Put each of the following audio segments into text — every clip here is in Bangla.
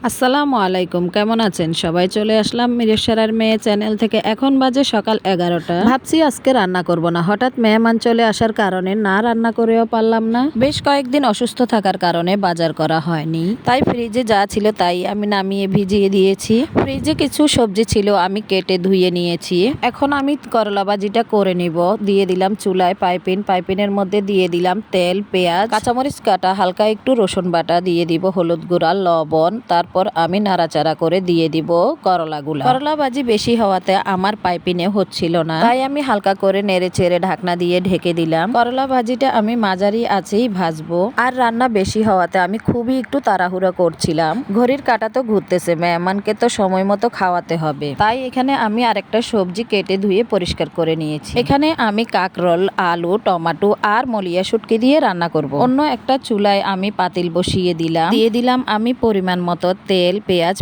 আসসালামু আলাইকুম, কেমন আছেন সবাই? চলে আসলাম মিরেশ্বরার মেয়ে চ্যানেল থেকে। এখন বাজে সকাল 11টা। ভাবছি আজকে রান্না করব না, হঠাৎ মেহমান চলে আসার কারণে না রান্না করেও পারলাম না। বেশ কয়েকদিন অসুস্থ থাকার কারণে বাজার করা হয়নি, তাই ফ্রিজে যা ছিল তাই আমি নামিয়ে ভিজিয়ে দিয়েছি। ফ্রিজে কিছু সবজি ছিল, আমি কেটে ধুয়ে নিয়েছি। এখন আমি করলা ভাজিটা করে নিব। দিয়ে দিলাম চুলায় পাইপিনের মধ্যে দিয়ে দিলাম তেল, পেঁয়াজ, কাঁচামরিচ কাটা, হালকা একটু রসুন বাটা দিয়ে দিব, হলুদ গুঁড়া, লবণ। তারপর আমি নাড়াচাড়া করে দিয়ে দিব করলাগুলা। করলা ভাজি বেশি হওয়াতে আমার পাইপিনে হচ্ছিল না, তাই আমি হালকা করে নেড়ে চেড়ে ঢাকনা দিয়ে ঢেকে দিলাম। করলা ভাজিটা আমি মাঝারি আঁচেই ভাজবো। আর রান্না বেশি হওয়াতে আমি খুবই একটু তাড়াহুড়া করছিলাম। ঘড়ির কাঁটা তো ঘুরতেছে, মেহমানকে তো সময় মতো খাওয়াতে হবে, তাই এখানে আমি আরেকটা সবজি কেটে ধুয়ে পরিষ্কার করে নিয়েছি। এখানে আমি কাঁকরোল, আলু, টমেটো আর মলিয়া শুটকি দিয়ে রান্না করব। অন্য একটা চুলায় আমি পাতিল বসিয়ে দিলাম। দিয়ে দিলাম আমি পরিমাণ মতো তেল,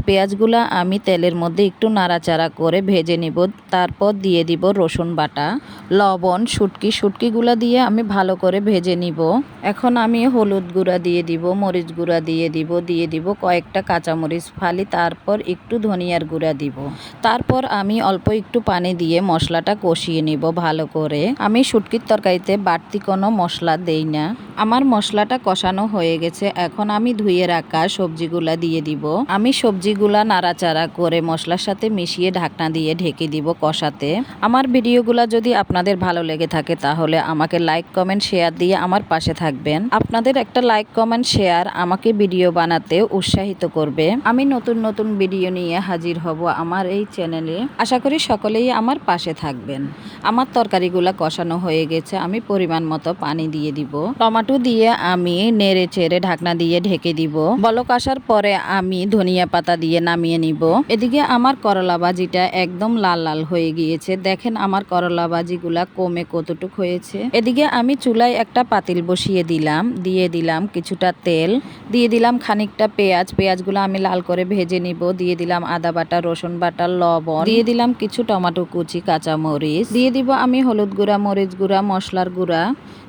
পেঁয়াজগুলা আমি তেলের মধ্যে একটু নাড়াচাড়া করে ভেজে নিব। তারপর দিয়ে দিব রসুন বাটা, লবণ, শুটকিগুলা দিয়ে আমি ভালো করে ভেজে নিব। এখন আমি হলুদ গুঁড়া দিয়ে দিব, মরিচ গুঁড়া দিয়ে দিব কয়েকটা কাঁচামরিচ ফালি, তারপর একটু ধনিয়ার গুঁড়া দিব। তারপর আমি অল্প একটু পানি দিয়ে মশলাটা কষিয়ে নিব ভালো করে। আমি শুটকির তরকারিতে বাড়তি কোনো মশলা দেই না। আমার মশলাটা কষানো হয়ে গেছে, এখন আমি ধুয়ে রাখা সবজিগুলা দিয়ে দিব। আমি সবজিগুলা নাড়াচাড়া করে মশলার সাথে মিশিয়ে ঢাকনা দিয়ে ঢেকে দিব কষাতে। আমার ভিডিওগুলা যদি আপনাদের ভালো লেগে থাকে তাহলে আমাকে লাইক, কমেন্ট, শেয়ার দিয়ে আমার পাশে থাকবেন। আপনাদের একটা লাইক, কমেন্ট, শেয়ার আমাকে ভিডিও বানাতে উৎসাহিত করবে। আমি নতুন নতুন ভিডিও নিয়ে হাজির হব আমার এই চ্যানেলে। আশা করি সকলেই আমার পাশে থাকবেন। আমার তরকারিগুলা কষানো হয়ে গেছে, আমি পরিমাণ মতো পানি দিয়ে দিব। টমেটো দিয়ে আমি নেড়ে চেড়ে ঢাকনা দিয়ে ঢেকে দিব। বলক আসার পরে আমি ধনিয়া পাতা দিয়ে নামিয়ে নিব। এদিকে আমার করলা ভাজিটা একদম লাল লাল হয়ে গিয়েছে। দেখেন আমার করলা ভাজিগুলা কমে কতটুক হয়েছে। এদিকে আমি চুলায় একটা পাতিল বসিয়ে দিলাম। দিয়ে দিলাম কিছুটা তেল, দিয়ে দিলাম খানিকটা পেঁয়াজগুলো আমি লাল করে ভেজে নিব। দিয়ে দিলাম আদা বাটা, রসুন বাটা, লবণ, দিয়ে দিলাম কিছু টমেটো কুচি, কাঁচামরিচ, দিয়ে দিব আমি হলুদ গুঁড়া, মরিচ গুঁড়া, মশলার গুঁড়া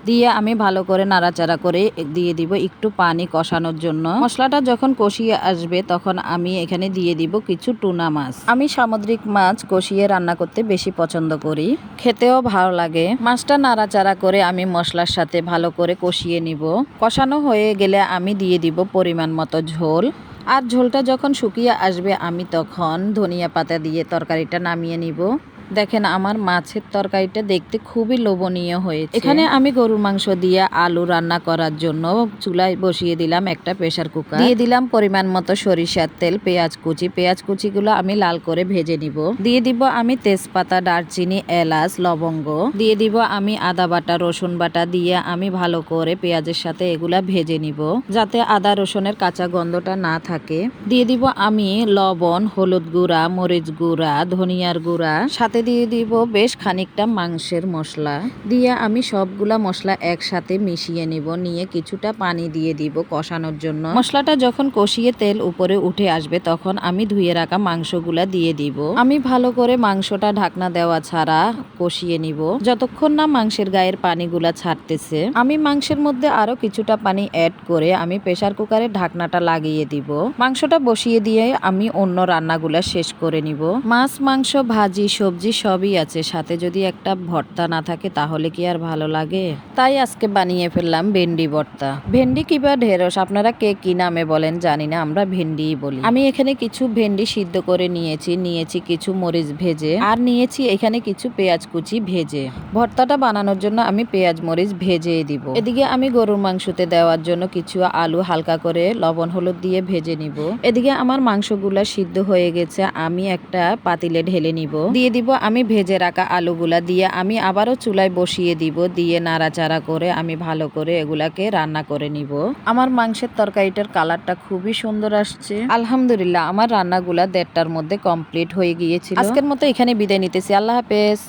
দিয়ে আমি ভালো করে নাড়াচাড়া করে দিয়ে দিব একটু পানি কষানোর জন্য। মশলাটা যখন কষিয়ে আসবে তখন আমি এখানে দিয়ে দিব কিছু টুনা মাছ। আমি সামুদ্রিক মাছ কষিয়ে রান্না করতে বেশি পছন্দ করি, খেতেও ভালো লাগে। মাছটা নাড়াচাড়া করে আমি মশলার সাথে ভালো করে কষিয়ে নিব। কষানো হয়ে গেলে আমি দিয়ে দিব পরিমাণ মতো ঝোল। আর ঝোলটা যখন শুকিয়ে আসবে আমি তখন ধনিয়া পাতা দিয়ে তরকারিটা নামিয়ে নিব। দেখেন আমার মাছের তরকারিটা দেখতে খুবই লোভনীয় হয়েছে। এখানে আমি গরুর মাংস দিয়ে আলু রান্না করার জন্য চুলায় বসিয়ে দিলাম একটা প্রেসার কুকার। দিয়ে দিলাম পরিমাণ মতো সরিষার তেল, পেঁয়াজ কুচিগুলো আমি লাল করে ভেজে নিব। দিয়ে দিব আমি তেজপাতা, দারচিনি, এলাচ, লবঙ্গ, দিয়ে দিব আমি আদা বাটা, রসুন বাটা দিয়ে আমি ভালো করে পেঁয়াজের সাথে এগুলা ভেজে নিব যাতে আদা রসুনের কাঁচা গন্ধটা না থাকে। দিয়ে দিব আমি লবণ, হলুদ গুঁড়া, মরিচ গুঁড়া, ধনিয়ার গুঁড়া, সাথে দিয়ে দিব বেশ খানিকটা মাংসের মশলা। দিয়ে আমি সবগুলা মশলা একসাথে মিশিয়ে নিব। নিয়ে কিছুটা পানি দিয়ে দিব কষানোর জন্য। মশলাটা যখন কষিয়ে তেল উপরে উঠে আসবে তখন আমি ধুয়ে রাখা মাংসগুলা দিয়ে দিব। আমি ভালো করে মাংসটা ঢাকনা দেওয়া ছাড়া কষিয়ে নিব যতক্ষণ না মাংসের গায়ের পানিগুলা ছাড়তেছে। আমি মাংসের মধ্যে আরো কিছুটা পানি অ্যাড করে আমি প্রেসার কুকারে ঢাকনাটা লাগিয়ে দিব। মাংসটা বসিয়ে দিয়ে আমি অন্য রান্নাগুলা শেষ করে নিব। মাছ, মাংস, ভাজি, সবজি সবই আছে, সাথে যদি একটা ভর্তা না থাকে তাহলে কি আর ভালো লাগে? তাই আজকে বানিয়ে ফেললাম ভেন্ডি ভর্তা। ভেন্ডি কিংবা ঢেঁড়স আপনারা কে কি নামে বলেন জানি না, আমরা ভেন্ডিই বলি। আমি এখানে কিছু ভেন্ডি সিদ্ধ করে নিয়েছি কিছু মরিচ ভেজে, আর নিয়েছি এখানে কিছু পেঁয়াজ কুচি ভেজে। ভর্তাটা বানানোর জন্য আমি পেঁয়াজ মরিচ ভেজে দিব। এদিকে আমি গরুর মাংসতে দেওয়ার জন্য কিছু আলু হালকা করে লবণ হলুদ দিয়ে ভেজে নিব। এদিকে আমার মাংসগুলা সিদ্ধ হয়ে গেছে, আমি একটা পাতিলে ঢেলে নিব। দিয়ে দিব আমি ভেজে রাখা আলুগুলা দিয়ে আমি আবারও চুলায় বসিয়ে দিব। দিয়ে নাড়াচাড়া করে আমি ভালো করে এগুলাকে রান্না করে নিব। আমার মাংসের তরকারিটার কালারটা খুবই সুন্দর আসছে। আলহামদুলিল্লাহ আমার রান্নাগুলা 1:30টার মধ্যে কমপ্লিট হয়ে গিয়েছিল। আজকের মতো এখানে বিদায় নিতেছি। আল্লাহ হাফেজ।